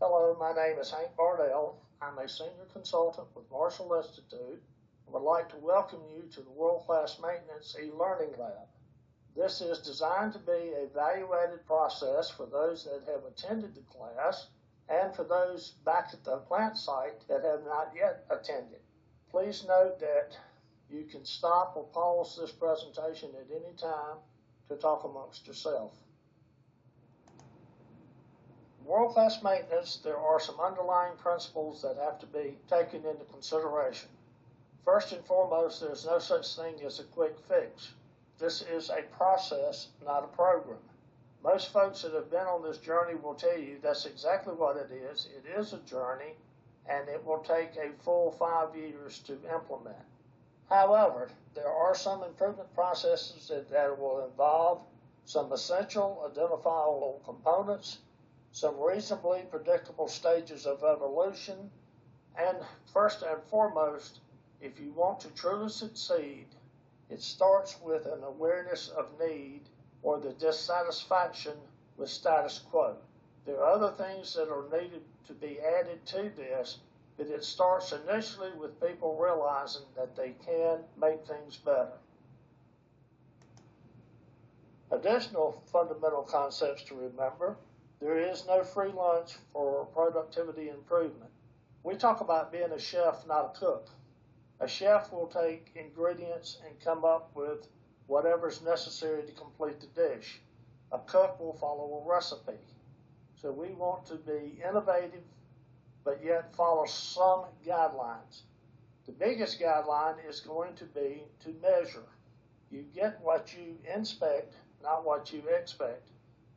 Hello, my name is Hank Bardell. I'm a senior consultant with Marshall Institute and would like to welcome you to the World Class Maintenance e-Learning Lab. This is designed to be a evaluated process for those that have attended the class and for those back at the plant site that have not yet attended. Please note that you can stop or pause this presentation at any time to talk amongst yourself. World-class maintenance, there are some underlying principles that have to be taken into consideration. First and foremost, there's no such thing as a quick fix. This is a process, not a program. Most folks that have been on this journey will tell you that's exactly what it is. It is a journey, and it will take a full 5 years to implement. However, there are some improvement processes that will involve some essential identifiable components, some reasonably predictable stages of evolution, and first and foremost, if you want to truly succeed, it starts with an awareness of need or the dissatisfaction with status quo. There are other things that are needed to be added to this, but it starts initially with people realizing that they can make things better. Additional fundamental concepts to remember: there is no free lunch for productivity improvement. We talk about being a chef, not a cook. A chef will take ingredients and come up with whatever's necessary to complete the dish. A cook will follow a recipe. So we want to be innovative, but yet follow some guidelines. The biggest guideline is going to be to measure. You get what you inspect, not what you expect.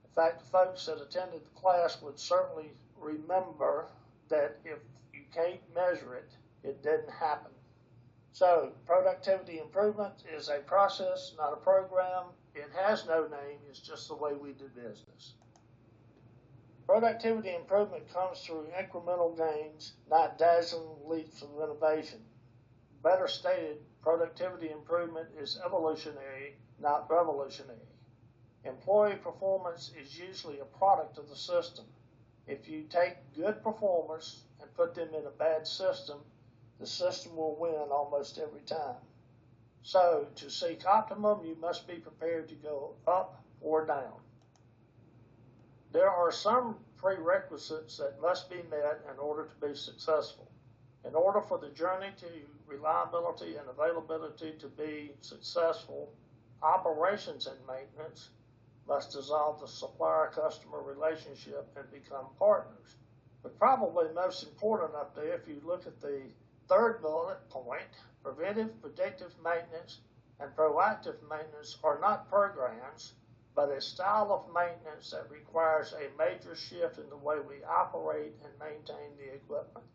In fact, the folks that attended the class would certainly remember that if you can't measure it, it didn't happen. So, productivity improvement is a process, not a program. It has no name, it's just the way we do business. Productivity improvement comes through incremental gains, not dazzling leaps of innovation. Better stated, productivity improvement is evolutionary, not revolutionary. Employee performance is usually a product of the system. If you take good performers and put them in a bad system, the system will win almost every time. So, to seek optimum, you must be prepared to go up or down. There are some prerequisites that must be met in order to be successful. In order for the journey to reliability and availability to be successful, operations and maintenance must dissolve the supplier-customer relationship and become partners. But probably most important up there, if you look at the third bullet point, preventive, predictive maintenance and proactive maintenance are not programs, but a style of maintenance that requires a major shift in the way we operate and maintain the equipment.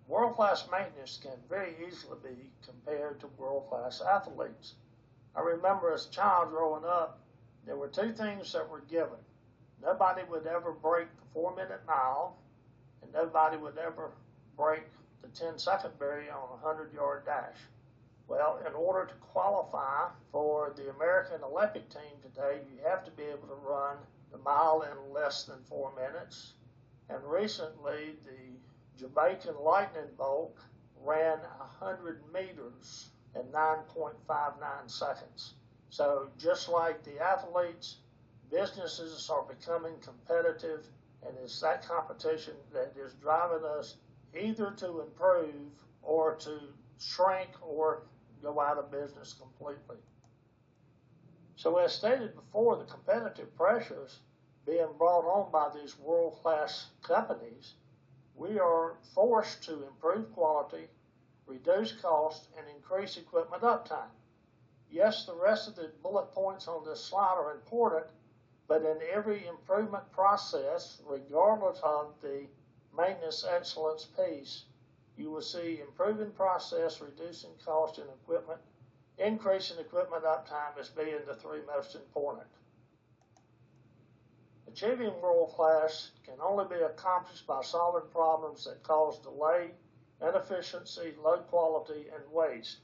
World-class maintenance can very easily be compared to world-class athletes. I remember as a child growing up, there were two things that were given. Nobody would ever break the 4-minute mile, and nobody would ever break the 10-second barrier on a 100-yard dash. Well, in order to qualify for the American Olympic team today, you have to be able to run the mile in less than 4 minutes. And recently, the Jamaican Lightning Bolt ran 100 meters in 9.59 seconds. So just like the athletes, businesses are becoming competitive, and it's that competition that is driving us either to improve or to shrink or go out of business completely. So as stated before, the competitive pressures being brought on by these world-class companies, we are forced to improve quality, reduce cost, and increase equipment uptime. Yes, the rest of the bullet points on this slide are important, but in every improvement process, regardless of the maintenance excellence piece, you will see improving process, reducing cost in equipment, increasing equipment uptime as being the three most important. Achieving world class can only be accomplished by solving problems that cause delay, inefficiency, low quality, and waste.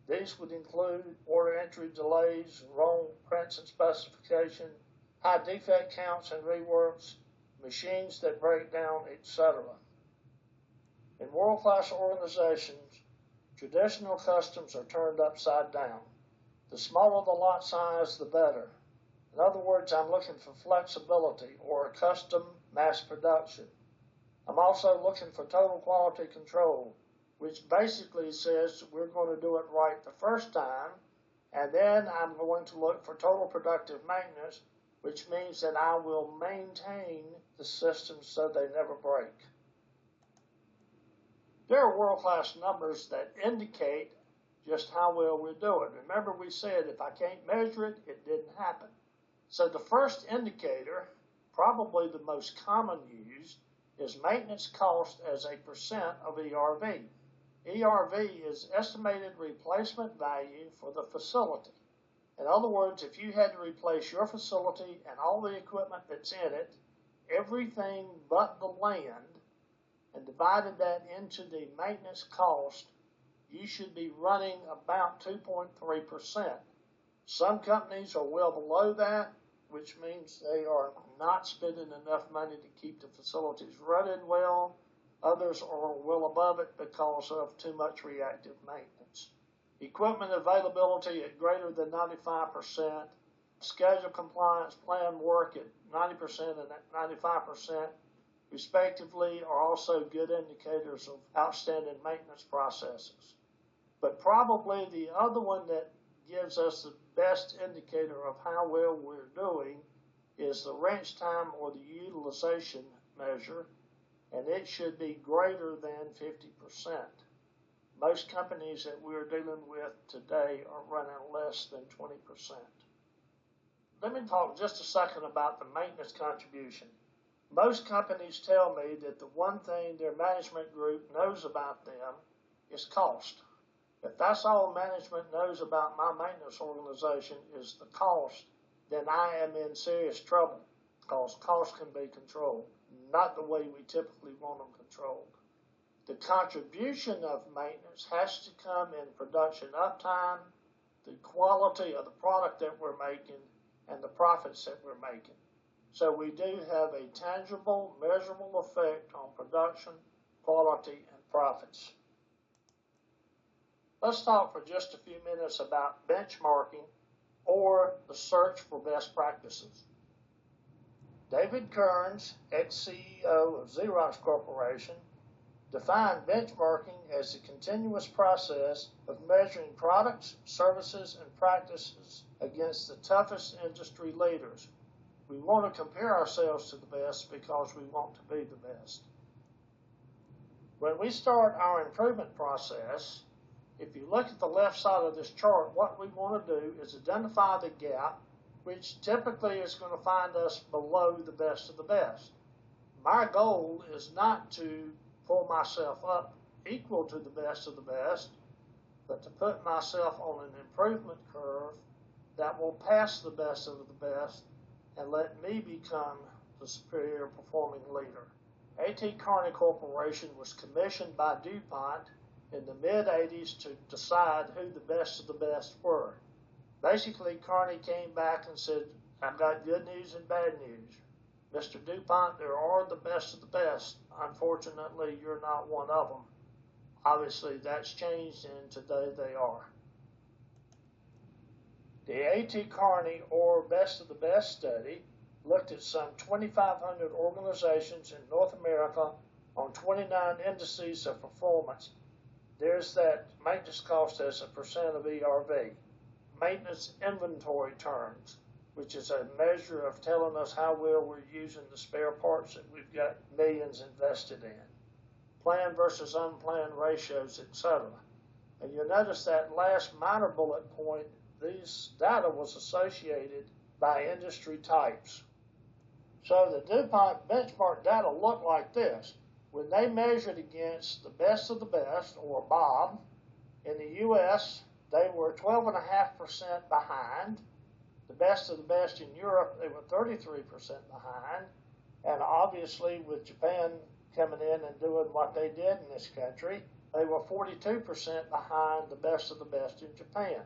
These would include order entry delays, wrong prints and specification, high defect counts and reworks, machines that break down, etc. In world-class organizations, traditional customs are turned upside down. The smaller the lot size, the better. In other words, I'm looking for flexibility or custom mass production. I'm also looking for total quality control, which basically says we're going to do it right the first time, and then I'm going to look for total productive maintenance, which means that I will maintain the systems so they never break. There are world-class numbers that indicate just how well we're doing. Remember, we said if I can't measure it, it didn't happen. So the first indicator, probably the most common used, is maintenance cost as a percent of ERV. ERV is estimated replacement value for the facility. In other words, if you had to replace your facility and all the equipment that's in it, everything but the land, and divided that into the maintenance cost, you should be running about 2.3%. Some companies are well below that, which means they are not spending enough money to keep the facilities running well. Others are well above it because of too much reactive maintenance. Equipment availability at greater than 95%, schedule compliance, plan work at 90% and at 95%, respectively, are also good indicators of outstanding maintenance processes. But probably the other one that gives us the best indicator of how well we're doing is the wrench time or the utilization measure, and it should be greater than 50%. Most companies that we're dealing with today are running less than 20%. Let me talk just a second about the maintenance contribution. Most companies tell me that the one thing their management group knows about them is cost. If that's all management knows about my maintenance organization is the cost, then I am in serious trouble, because costs can be controlled, not the way we typically want them controlled. The contribution of maintenance has to come in production uptime, the quality of the product that we're making, and the profits that we're making. So we do have a tangible, measurable effect on production, quality, and profits. Let's talk for just a few minutes about benchmarking or the search for best practices. David Kearns, ex-CEO of Xerox Corporation, defined benchmarking as the continuous process of measuring products, services, and practices against the toughest industry leaders. We want to compare ourselves to the best because we want to be the best. When we start our improvement process, if you look at the left side of this chart, what we want to do is identify the gap, which typically is going to find us below the best of the best. My goal is not to pull myself up equal to the best of the best, but to put myself on an improvement curve that will pass the best of the best and let me become the superior performing leader. A.T. Kearney Corporation was commissioned by DuPont in the mid-'80s to decide who the best of the best were. Basically, Kearney came back and said, I've got good news and bad news. Mr. DuPont, there are the best of the best. Unfortunately, you're not one of them. Obviously, that's changed, and today they are. The A.T. Kearney, or Best of the Best study, looked at some 2,500 organizations in North America on 29 indices of performance. There's that maintenance cost as a percent of ERV. Maintenance inventory turns, which is a measure of telling us how well we're using the spare parts that we've got millions invested in. Planned versus unplanned ratios, etc. And you'll notice that last minor bullet point, these data was associated by industry types. So the DuPont benchmark data looked like this. When they measured against the best of the best, or Bob, in the U.S., they were 12.5% behind. The best of the best in Europe, they were 33% behind. And obviously, with Japan coming in and doing what they did in this country, they were 42% behind the best of the best in Japan.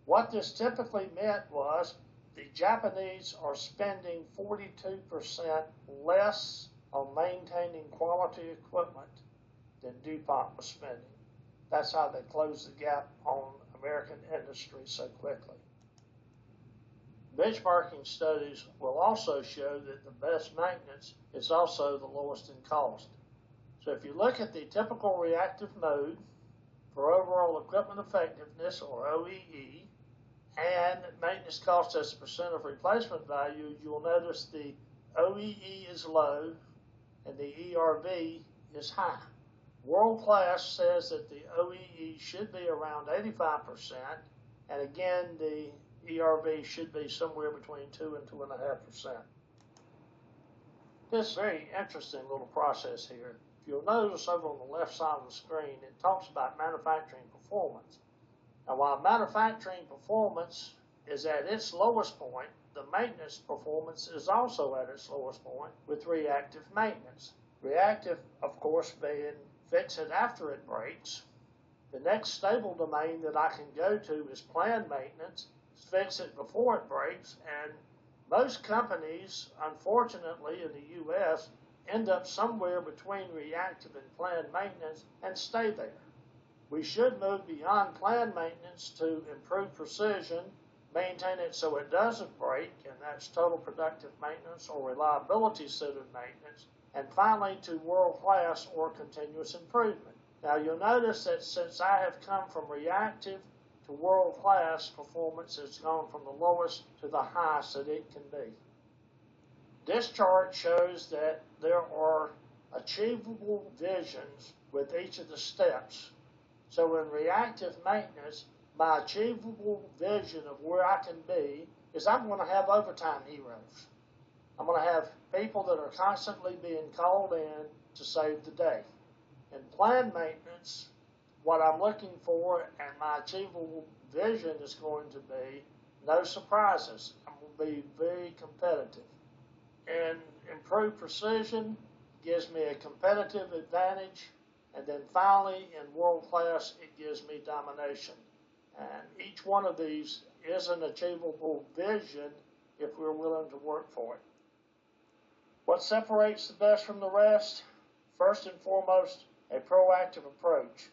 What this typically meant was the Japanese are spending 42% less on maintaining quality equipment than DuPont was spending. That's how they closed the gap on American industry so quickly. Benchmarking studies will also show that the best maintenance is also the lowest in cost. So if you look at the typical reactive mode for overall equipment effectiveness, or OEE, and maintenance cost as a percent of replacement value, you'll notice the OEE is low and the ERV is high. World Class says that the OEE should be around 85%, and again, the ERV should be somewhere between 2 and 2.5%. This is a very interesting little process here. If you'll notice over on the left side of the screen, it talks about manufacturing performance. Now, while manufacturing performance is at its lowest point, the maintenance performance is also at its lowest point with reactive maintenance. Reactive, of course, being fix it after it breaks. The next stable domain that I can go to is planned maintenance, fix it before it breaks, and most companies, unfortunately in the U.S., end up somewhere between reactive and planned maintenance and stay there. We should move beyond planned maintenance to improve precision, maintain it so it doesn't break, and that's total productive maintenance or reliability-centered maintenance, and finally to world-class or continuous improvement. Now you'll notice that since I have come from reactive to world-class, performance has gone from the lowest to the highest that it can be. This chart shows that there are achievable visions with each of the steps. So in reactive maintenance, my achievable vision of where I can be is I'm going to have overtime heroes. I'm going to have people that are constantly being called in to save the day. In planned maintenance, what I'm looking for and my achievable vision is going to be no surprises. I'm going to be very competitive. And improved precision gives me a competitive advantage. And then finally, in world class, it gives me domination. And each one of these is an achievable vision if we're willing to work for it. What separates the best from the rest? First and foremost, a proactive approach.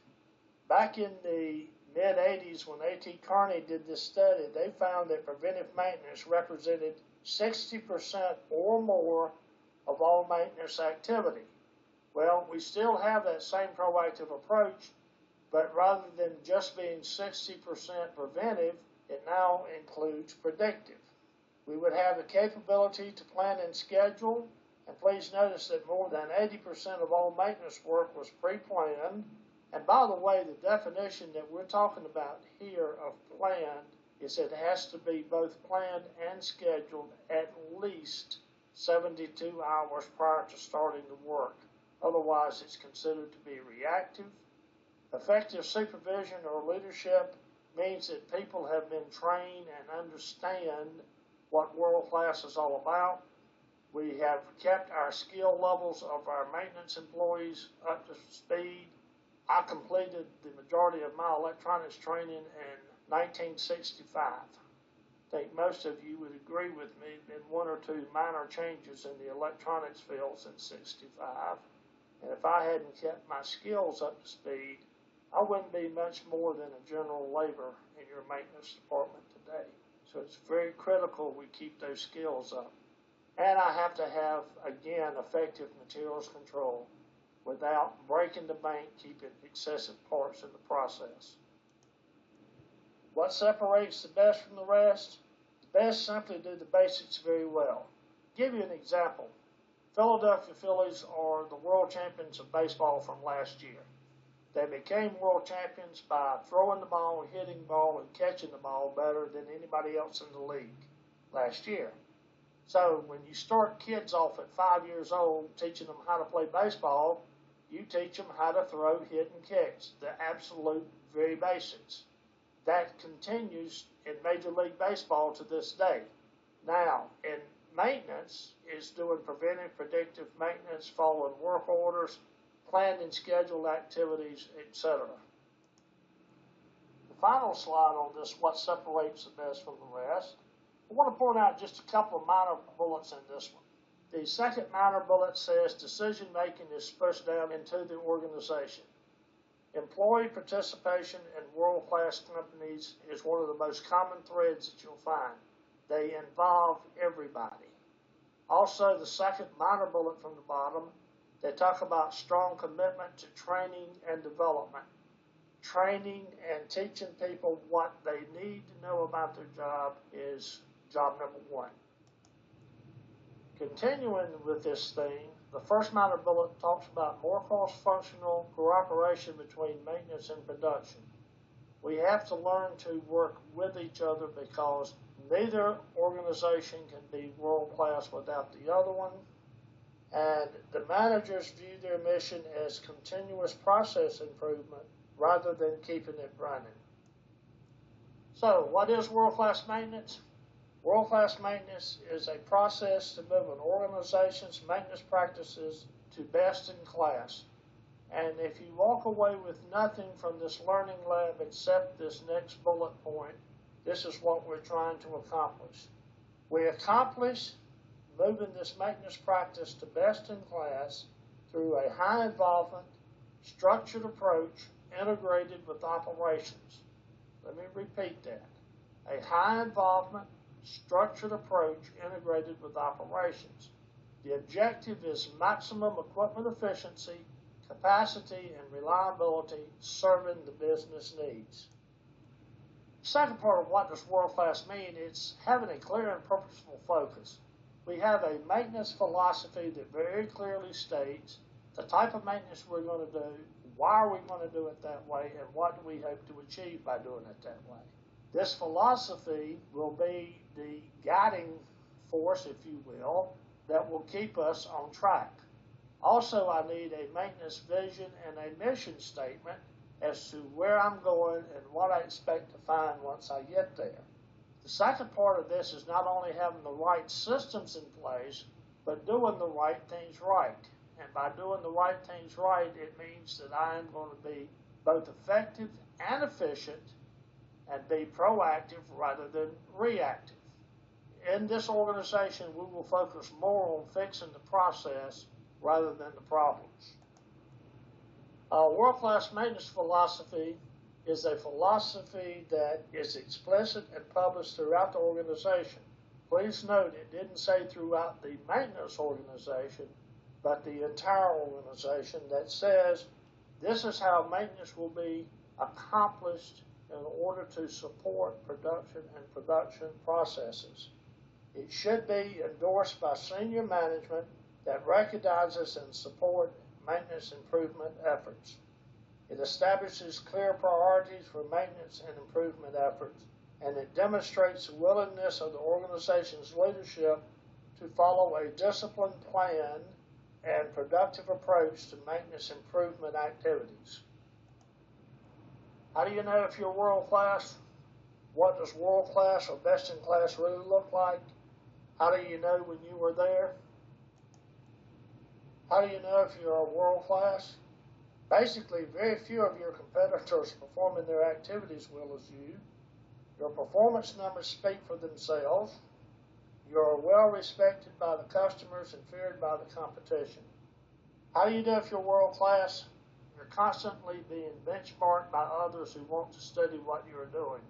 Back in the mid-'80s, when A.T. Kearney did this study, they found that preventive maintenance represented 60% or more of all maintenance activity. Well, we still have that same proactive approach, but rather than just being 60% preventive, it now includes predictive. We would have the capability to plan and schedule, and please notice that more than 80% of all maintenance work was pre-planned. And by the way, the definition that we're talking about here of planned is it has to be both planned and scheduled at least 72 hours prior to starting the work. Otherwise, it's considered to be reactive. Effective supervision or leadership means that people have been trained and understand what world class is all about. We have kept our skill levels of our maintenance employees up to speed. I completed the majority of my electronics training in 1965. I think most of you would agree with me, been one or two minor changes in the electronics field since '65. And if I hadn't kept my skills up to speed, I wouldn't be much more than a general labor in your maintenance department today. So it's very critical we keep those skills up. And I have to have, again, effective materials control without breaking the bank, keeping excessive parts in the process. What separates the best from the rest? The best simply do the basics very well. I'll give you an example. Philadelphia Phillies are the world champions of baseball from last year. They became world champions by throwing the ball, hitting the ball, and catching the ball better than anybody else in the league last year. So when you start kids off at 5 years old teaching them how to play baseball, you teach them how to throw, hit, and catch, the absolute very basics. That continues in Major League Baseball to this day. Now, in maintenance, is doing preventive, predictive maintenance, following work orders, planned and scheduled activities, etc. The final slide on this, what separates the best from the rest, I want to point out just a couple of minor bullets in this one. The second minor bullet says decision making is pushed down into the organization. Employee participation in world-class companies is one of the most common threads that you'll find. They involve everybody. Also, the second minor bullet from the bottom, they talk about strong commitment to training and development. Training and teaching people what they need to know about their job is job number one. Continuing with this theme, the first minor bullet talks about more cross-functional cooperation between maintenance and production. We have to learn to work with each other because neither organization can be world-class without the other one, and the managers view their mission as continuous process improvement rather than keeping it running. So, what is world-class maintenance? World-class maintenance is a process to move an organization's maintenance practices to best in class. And if you walk away with nothing from this learning lab except this next bullet point, this is what we're trying to accomplish. We accomplish moving this maintenance practice to best in class through a high involvement, structured approach integrated with operations. Let me repeat that. A high involvement, structured approach integrated with operations. The objective is maximum equipment efficiency, capacity, and reliability serving the business needs. The second part of what does world-class mean is having a clear and purposeful focus. We have a maintenance philosophy that very clearly states the type of maintenance we're going to do, why are we going to do it that way, and what do we hope to achieve by doing it that way. This philosophy will be the guiding force, if you will, that will keep us on track. Also, I need a maintenance vision and a mission statement as to where I'm going and what I expect to find once I get there. The second part of this is not only having the right systems in place, but doing the right things right. And by doing the right things right, it means that I am going to be both effective and efficient and be proactive rather than reactive. In this organization, we will focus more on fixing the process rather than the problems. Our world-class maintenance philosophy is a philosophy that is explicit and published throughout the organization. Please note it didn't say throughout the maintenance organization, but the entire organization that says this is how maintenance will be accomplished in order to support production and production processes. It should be endorsed by senior management that recognizes and supports maintenance improvement efforts. It establishes clear priorities for maintenance and improvement efforts, and it demonstrates the willingness of the organization's leadership to follow a disciplined plan and productive approach to maintenance improvement activities. How do you know if you're world-class? What does world-class or best-in-class really look like? How do you know when you were there? How do you know if you're world-class? Basically, very few of your competitors performing their activities well as you. Your performance numbers speak for themselves. You're well respected by the customers and feared by the competition. How do you know if you're world-class? You're constantly being benchmarked by others who want to study what you're doing.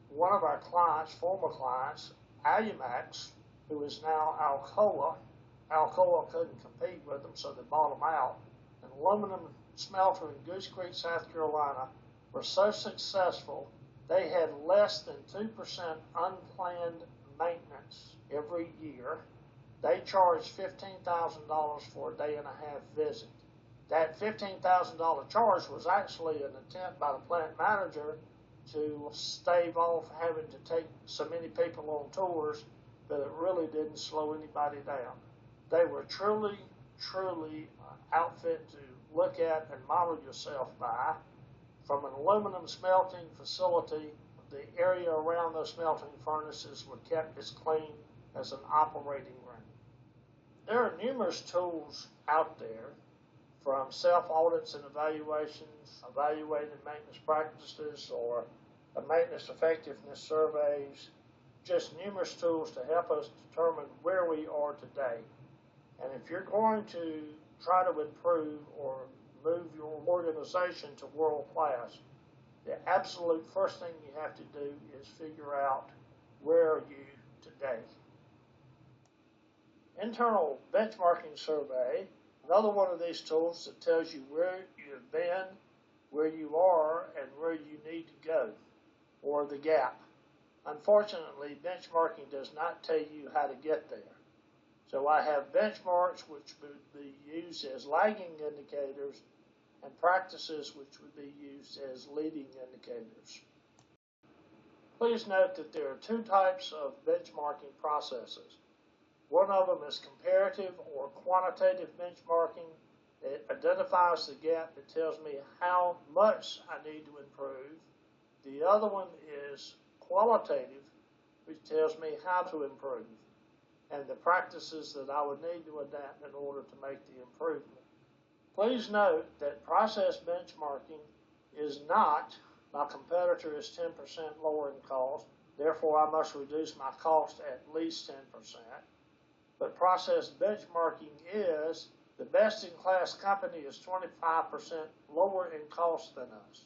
One of our clients, former clients, Alumax, who is now Alcoa couldn't compete with them, so they bought them out. An aluminum smelter in Goose Creek, South Carolina, were so successful they had less than 2% unplanned maintenance every year. They charged $15,000 for a day and a half visit. That $15,000 charge was actually an attempt by the plant manager to stave off having to take so many people on tours, but it really didn't slow anybody down. They were truly outfit to look at and model yourself by. From an aluminum smelting facility, the area around those smelting furnaces were kept as clean as an operating room. There are numerous tools out there, from self-audits and evaluations, evaluating maintenance practices, or maintenance effectiveness surveys, just numerous tools to help us determine where we are today. And if you're going to try to improve or move your organization to world class, the absolute first thing you have to do is figure out where are you today. Internal benchmarking survey, another one of these tools that tells you where you've been, where you are, and where you need to go, or the gap. Unfortunately, benchmarking does not tell you how to get there. So I have benchmarks which would be used as lagging indicators and practices which would be used as leading indicators. Please note that there are two types of benchmarking processes. One of them is comparative or quantitative benchmarking. It identifies the gap. It tells me how much I need to improve. The other one is qualitative, which tells me how to improve and the practices that I would need to adapt in order to make the improvement. Please note that process benchmarking is not, my competitor is 10% lower in cost, therefore I must reduce my cost at least 10%. But process benchmarking is the best-in-class company is 25% lower in cost than us.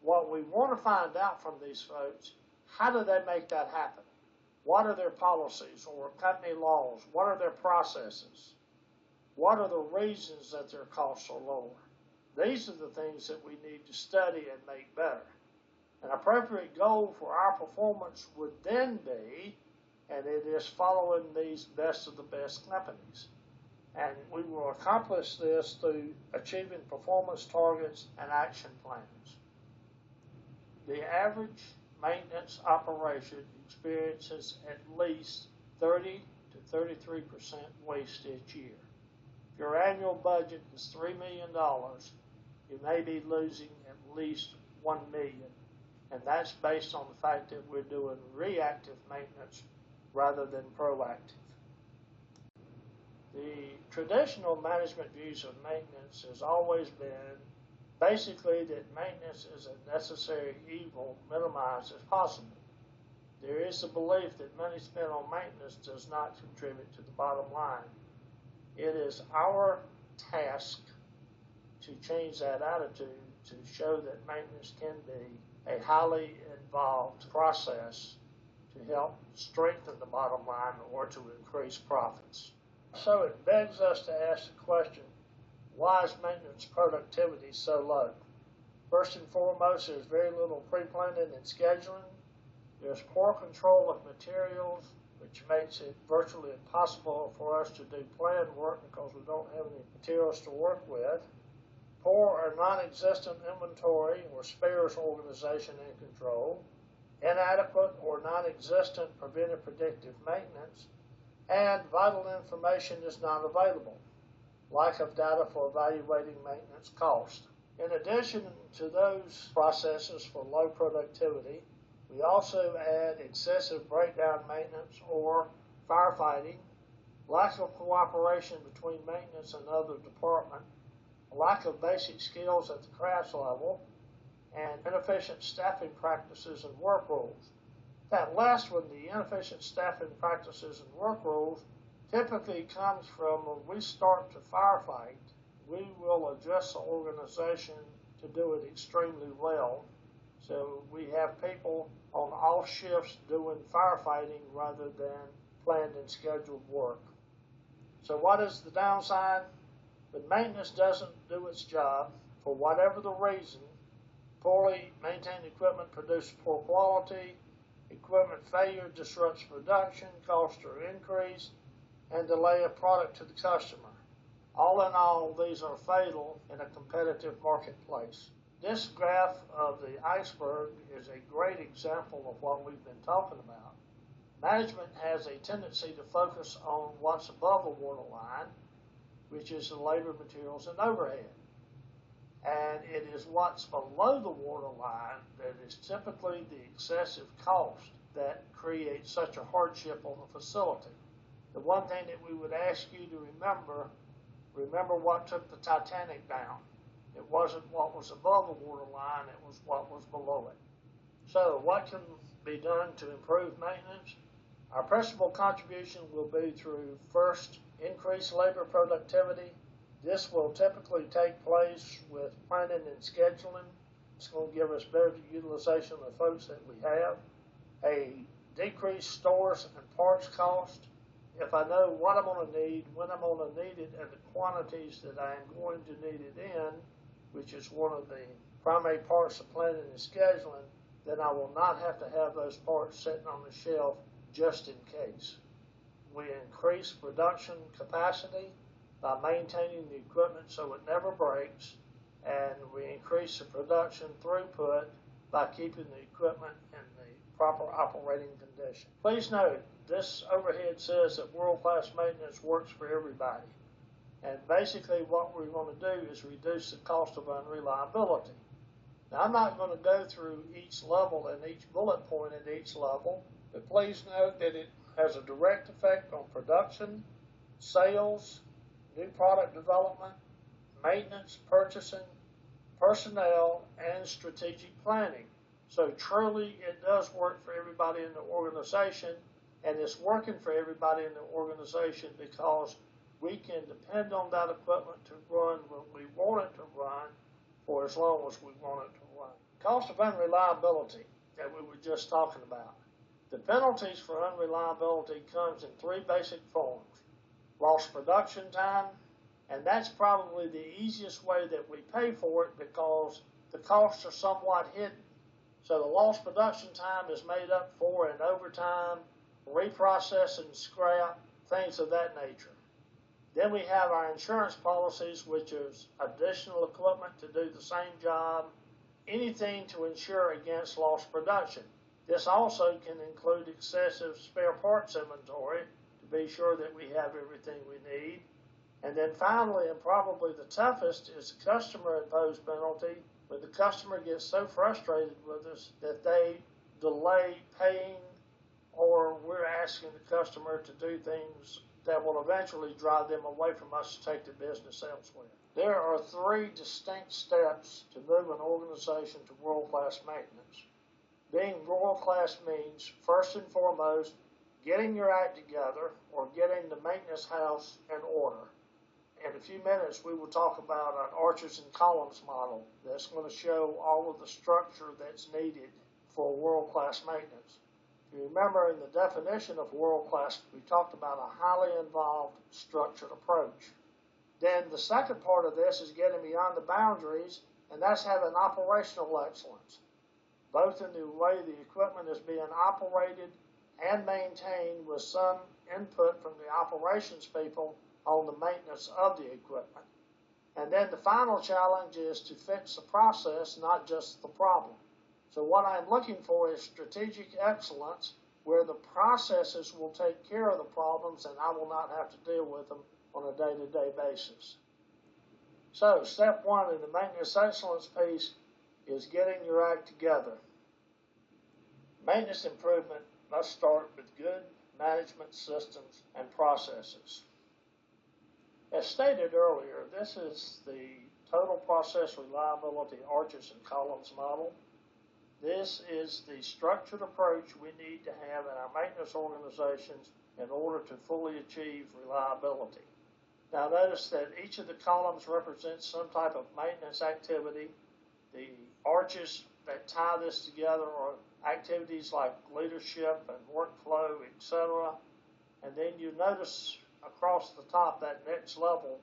What we want to find out from these folks, how do they make that happen? What are their policies or company laws? What are their processes? What are the reasons that their costs are lower? These are the things that we need to study and make better. An appropriate goal for our performance would then be, and it is following these best of the best companies. And we will accomplish this through achieving performance targets and action plans. The average maintenance operation experiences at least 30 to 33% waste each year. If your annual budget is $3 million, you may be losing at least $1 million. And that's based on the fact that we're doing reactive maintenance rather than proactive. The traditional management views of maintenance has always been basically that maintenance is a necessary evil minimized as possible. There is a belief that money spent on maintenance does not contribute to the bottom line. It is our task to change that attitude to show that maintenance can be a highly involved process to help strengthen the bottom line or to increase profits. So it begs us to ask the question, why is maintenance productivity so low? First and foremost, there's very little pre-planning and scheduling. There's poor control of materials, which makes it virtually impossible for us to do planned work because we don't have any materials to work with. Poor or non-existent inventory or spares organization and control. Inadequate or non-existent preventive predictive maintenance. And vital information is not available. Lack of data for evaluating maintenance cost. In addition to those processes for low productivity, we also add excessive breakdown maintenance or firefighting, lack of cooperation between maintenance and other departments, lack of basic skills at the crafts level, and inefficient staffing practices and work rules. That last one, the inefficient staffing practices and work rules, typically comes from when we start to firefight, we will adjust the organization to do it extremely well. So we have people on off shifts doing firefighting rather than planned and scheduled work. So what is the downside? When maintenance doesn't do its job, for whatever the reason, poorly maintained equipment produces poor quality, equipment failure disrupts production, costs are increased, and delay a product to the customer. All in all, these are fatal in a competitive marketplace. This graph of the iceberg is a great example of what we've been talking about. Management has a tendency to focus on what's above the waterline, which is the labor, materials, and overhead. And it is what's below the waterline that is typically the excessive cost that creates such a hardship on the facility. The one thing that we would ask you to remember what took the Titanic down. It wasn't what was above the waterline, it was what was below it. So what can be done to improve maintenance? Our principal contribution will be through, first, increased labor productivity. This will typically take place with planning and scheduling. It's going to give us better utilization of the folks that we have. A decreased stores and parts cost. If I know what I'm going to need, when I'm going to need it, and the quantities that I am going to need it in, which is one of the primary parts of planning and scheduling, then I will not have to have those parts sitting on the shelf just in case. We increase production capacity by maintaining the equipment so it never breaks, and we increase the production throughput by keeping the equipment in the proper operating condition. Please note, this overhead says that world-class maintenance works for everybody. And basically what we're going to do is reduce the cost of unreliability. Now, I'm not going to go through each level and each bullet point at each level, but please note that it has a direct effect on production, sales, new product development, maintenance, purchasing, personnel, and strategic planning. So truly, it does work for everybody in the organization, and it's working for everybody in the organization because we can depend on that equipment to run when we want it to run for as long as we want it to run. Cost of unreliability that we were just talking about. The penalties for unreliability comes in three basic forms. Lost production time, and that's probably the easiest way that we pay for it because the costs are somewhat hidden. So the lost production time is made up for in overtime, reprocessing, scrap, things of that nature. Then we have our insurance policies, which is additional equipment to do the same job, anything to insure against lost production. This also can include excessive spare parts inventory to be sure that we have everything we need. And then finally, and probably the toughest, is the customer-imposed penalty, when the customer gets so frustrated with us that they delay paying, or we're asking the customer to do things that will eventually drive them away from us to take the business elsewhere. There are three distinct steps to move an organization to world-class maintenance. Being world-class means, first and foremost, getting your act together or getting the maintenance house in order. In a few minutes, we will talk about an arches and columns model that's going to show all of the structure that's needed for world-class maintenance. If you remember, in the definition of world-class, we talked about a highly involved, structured approach. Then the second part of this is getting beyond the boundaries, and that's having operational excellence, both in the way the equipment is being operated and maintained with some input from the operations people on the maintenance of the equipment. And then the final challenge is to fix the process, not just the problem. So what I'm looking for is strategic excellence, where the processes will take care of the problems and I will not have to deal with them on a day-to-day basis. So step one in the maintenance excellence piece is getting your act together. Maintenance improvement must start with good management systems and processes. As stated earlier, this is the total process reliability arches and columns model. This is the structured approach we need to have in our maintenance organizations in order to fully achieve reliability. Now notice that each of the columns represents some type of maintenance activity. The arches that tie this together are activities like leadership and workflow, etc. And then you notice across the top, that next level,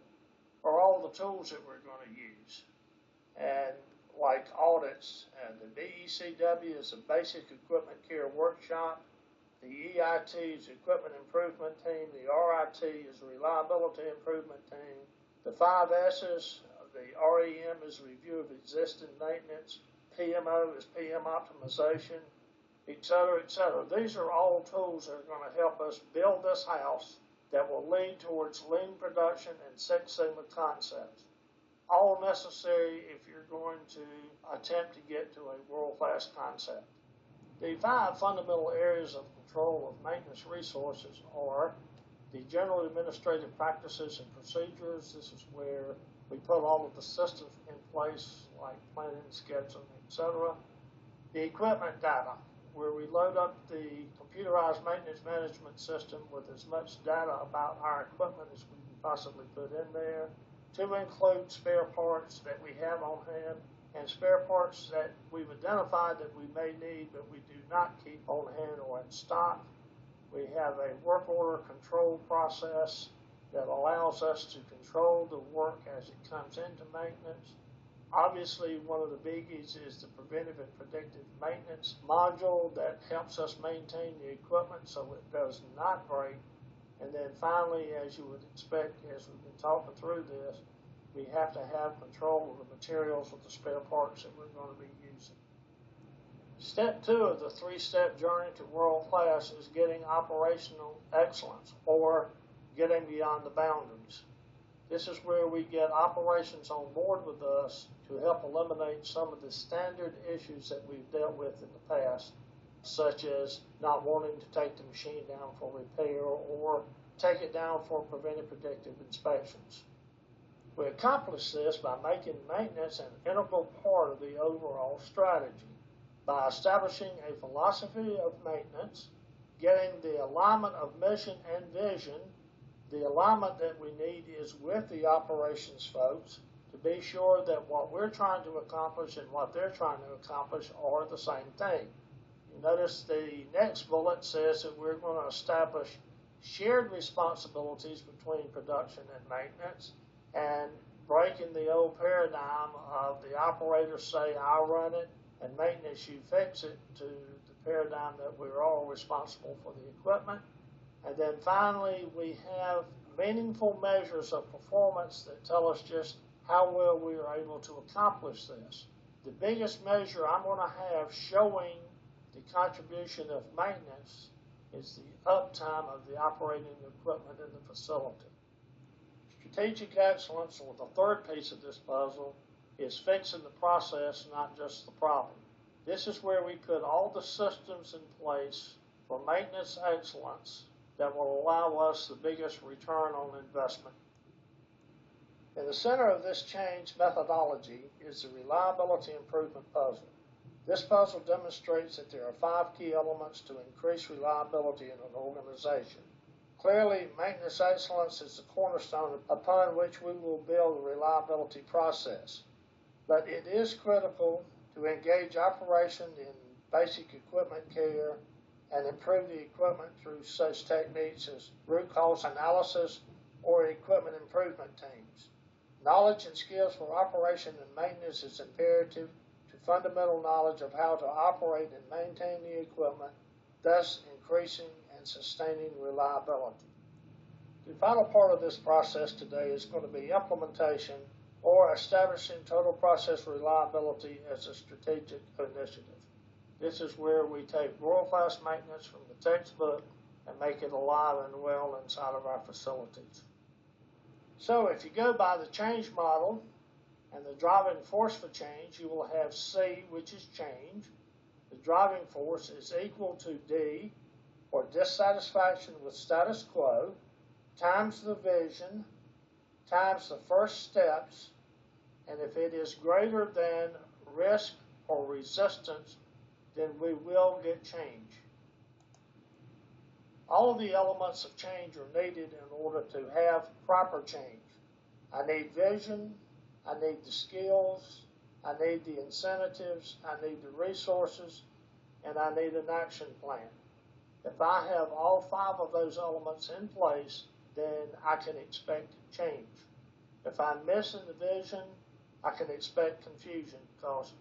are all the tools that we're going to use. And like audits, and the DECW is a basic equipment care workshop. The EIT is equipment improvement team. The RIT is a reliability improvement team. The 5 S's, the REM is review of existing maintenance. PMO is PM optimization, etc., etc. These are all tools that are going to help us build this house that will lead towards lean production and Six Sigma concepts. All necessary if you're going to attempt to get to a world-class concept. The 5 fundamental areas of control of maintenance resources are the general administrative practices and procedures. This is where we put all of the systems in place, like planning, scheduling, etc. The equipment data, where we load up the computerized maintenance management system with as much data about our equipment as we can possibly put in there, to include spare parts that we have on hand and spare parts that we've identified that we may need but we do not keep on hand or in stock. We have a work order control process that allows us to control the work as it comes into maintenance. Obviously, one of the biggies is the preventive and predictive maintenance module that helps us maintain the equipment so it does not break. And then finally, as you would expect, as we've been talking through this, we have to have control of the materials of the spare parts that we're going to be using. Step 2 of the 3-step journey to world class is getting operational excellence, or getting beyond the boundaries. This is where we get operations on board with us to help eliminate some of the standard issues that we've dealt with in the past, such as not wanting to take the machine down for repair or take it down for preventive predictive inspections. We accomplish this by making maintenance an integral part of the overall strategy, by establishing a philosophy of maintenance, getting the alignment of mission and vision. The alignment that we need is with the operations folks to be sure that what we're trying to accomplish and what they're trying to accomplish are the same thing. You notice the next bullet says that we're going to establish shared responsibilities between production and maintenance, and breaking the old paradigm of the operators say, I run it, and maintenance, you fix it, to the paradigm that we're all responsible for the equipment. And then finally, we have meaningful measures of performance that tell us just how well we are able to accomplish this. The biggest measure I'm going to have showing the contribution of maintenance is the uptime of the operating equipment in the facility. Strategic excellence, or the third piece of this puzzle, is fixing the process, not just the problem. This is where we put all the systems in place for maintenance excellence that will allow us the biggest return on investment. In the center of this change methodology is the reliability improvement puzzle. This puzzle demonstrates that there are 5 key elements to increase reliability in an organization. Clearly, maintenance excellence is the cornerstone upon which we will build the reliability process. But it is critical to engage operation in basic equipment care and improve the equipment through such techniques as root cause analysis or equipment improvement teams. Knowledge and skills for operation and maintenance is imperative to fundamental knowledge of how to operate and maintain the equipment, thus increasing and sustaining reliability. The final part of this process today is going to be implementation, or establishing total process reliability as a strategic initiative. This is where we take world-class maintenance from the textbook and make it alive and well inside of our facilities. So if you go by the change model and the driving force for change, you will have C, which is change. The driving force is equal to D, or dissatisfaction with status quo, times the vision, times the first steps, and if it is greater than risk or resistance, then we will get change. All of the elements of change are needed in order to have proper change. I need vision, I need the skills, I need the incentives, I need the resources, and I need an action plan. If I have all 5 of those elements in place, then I can expect change. If I'm missing the vision, I can expect confusion, because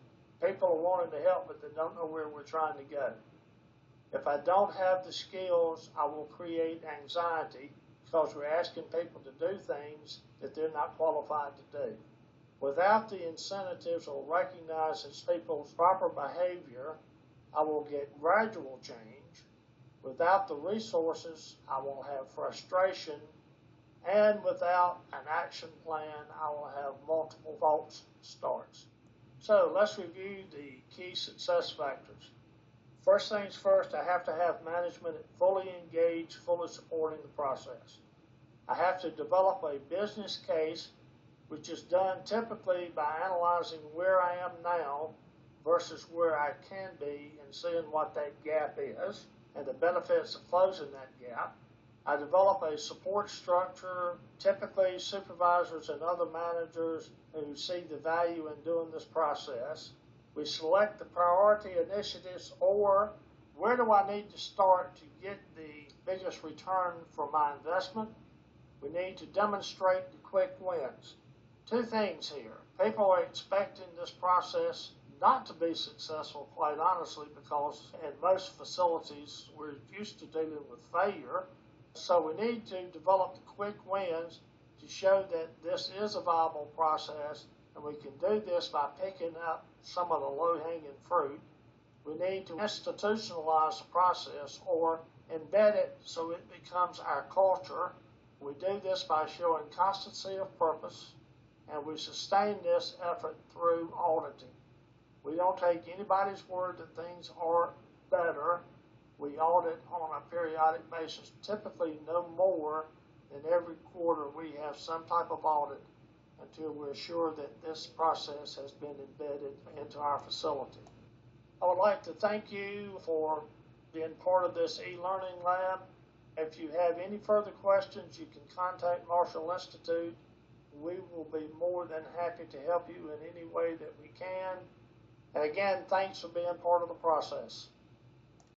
people are wanting to help, but they don't know where we're trying to go. If I don't have the skills, I will create anxiety, because we're asking people to do things that they're not qualified to do. Without the incentives or recognize as people's proper behavior, I will get gradual change. Without the resources, I will have frustration. And without an action plan, I will have multiple false starts. So let's review the key success factors. First things first, I have to have management fully engaged, fully supporting the process. I have to develop a business case, which is done typically by analyzing where I am now versus where I can be and seeing what that gap is and the benefits of closing that gap. I develop a support structure, typically supervisors and other managers who see the value in doing this process. We select the priority initiatives, or where do I need to start to get the biggest return for my investment? We need to demonstrate the quick wins. Two things here. People are expecting this process not to be successful, quite honestly, because in most facilities we're used to dealing with failure. So we need to develop the quick wins to show that this is a viable process, and we can do this by picking up some of the low-hanging fruit. We need to institutionalize the process or embed it so it becomes our culture. We do this by showing constancy of purpose, and we sustain this effort through auditing. We don't take anybody's word that things are better. We audit on a periodic basis, typically no more than every quarter we have some type of audit until we're sure that this process has been embedded into our facility. I would like to thank you for being part of this e-learning lab. If you have any further questions, you can contact Marshall Institute. We will be more than happy to help you in any way that we can. And again, thanks for being part of the process.